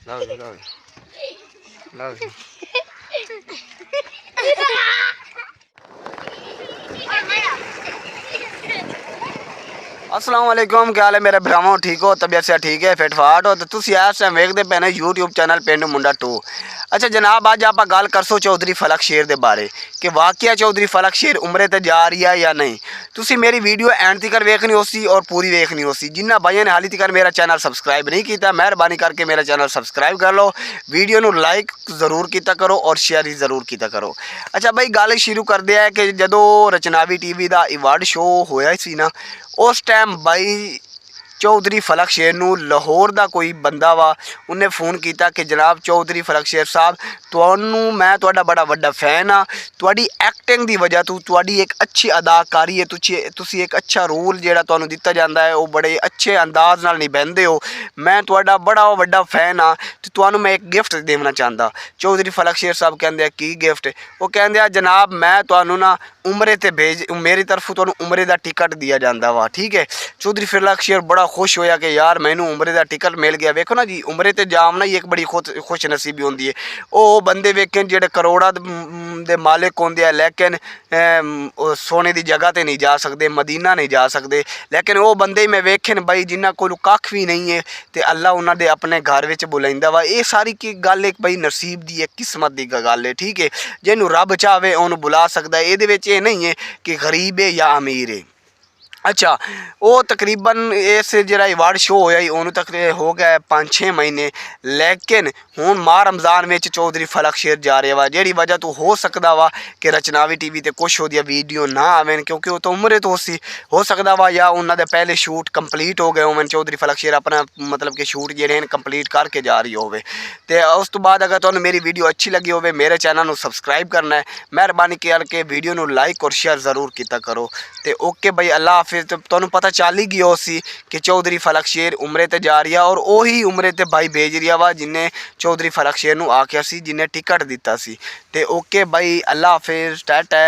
ਲਓ ਜੀ ਲਓ ਜੀ ਲਓ ਜੀ। अस्सलाम वालेकुम, क्या हाल है मेरे भरावों? ठीक हो? तबीयत से ठीक है? फिट फाट हो? तो तुसी इस टाइम वेखदे पे ने यूट्यूब चैनल पिंड मुंडा 2। अच्छा जनाब, अज आप गल करसो चौधरी फलक शेर दे बारे कि वाकया चौधरी फलक शेर उमरे ते जा रही है या नहीं। तुसी मेरी वीडियो एंड तक वेखनी होसी और पूरी वेखनी होसी। जिन्ना भाइयों ने हाली तक मेरा चैनल सबसक्राइब नहीं किया, मेहरबानी करके मेरा चैनल सबसक्राइब कर लो, वीडियो नू लाइक जरूर किया करो और शेयर ही जरूर किया करो। अच्छा भाई, गल शुरू करते हैं कि जदों रचनावी टीवी का अवार्ड शो होया सी ना, उस टाइम भाई चौधरी फलक शेर नू लाहौर का कोई बंदा वा उन्हें फ़ोन किया कि जनाब चौधरी फलक शेर साहब, तुहानू मैं तुहाडा बड़ा वड्डा फैन हाँ, तुहाडी एक्टिंग की वजह तो तुहाडी एक अच्छी अदाकारी है, तुसी एक अच्छा रोल जिहड़ा तुहानू दिता जाता है वो बड़े अच्छे अंदाज नाल निभांदे हो, मैं तुहाडा बड़ा वड्डा फैन हाँ, तो तुहानू मैं एक गिफ्ट देना चाहता। चौधरी फलक शेर साहब कहंदे की गिफ्ट? वो कहंदे जनाब मैं तुहानू ना उमरे ते भेज, मेरी तरफों तुहानू उमरे का टिकट दिया जाता वा, ठीक है। चौधरी फलक शेर बड़ा खुश होया कि यार मैनू उमरे का टिकट मिल गया। वेखो ना जी, उमरे ते जाम ना एक बड़ी खुश नसीबी होंदी है। वो बंदे वेखे जेडे करोड़ा दे मालिक होंदे आ, लेकिन सोने की जगह ते नहीं जा सकते, मदीना नहीं जा सकते, लेकिन वो बंदे मैं वेखे बई जिन्होंने कोल कख भी नहीं है तो अल्लाह उन्होंने अपने घर में बुलाइंदा वा। ये सारी की गल एक बई नसीब की, एक किस्मत की गल है, ठीक है। जिन्होंने रब चाहे उन्होंने बुला सकता है, ये नहीं है कि गरीब है या अमीर है। अच्छा, वो तकरीबन इस जरा अवार्ड शो होया उन्होंने तक हो गया 5-6 महीने, लेकिन हुण माह रमज़ान में चौधरी फलक शेर जा रहा वा, जी वजह तो हो सकता वा कि रचनावी टीवी ते कुछ वो वीडियो ना आवेन, क्योंकि वो तो उम्र तो हो सकता वा या उन्होंने पहले शूट कंप्लीट हो गए होवन। चौधरी फलक शेर अपना मतलब कि शूट जेडे कंप्लीट करके जा रही होवे। तो उस तो बाद अगर तुहानू मेरी वीडियो अच्छी लगी होवे, मेरे चैनल को सबसक्राइब करना है, मेहरबानी करके वीडियो को लाइक और शेयर जरूर किया करो। तो ओके भाई, अल्लाह हाफिज़। तो तुहानू पता चल ही गया सी कि चौधरी फलक शेर उमरे ते जा रही है और वही उमरे ते भाई भेज रहा वा जिन्हें चौधरी फलक शेर नू आख्या सी, जिन्हें टिकट दिता सी। ते ओके भाई, अल्लाह हाफिज़, टाटा।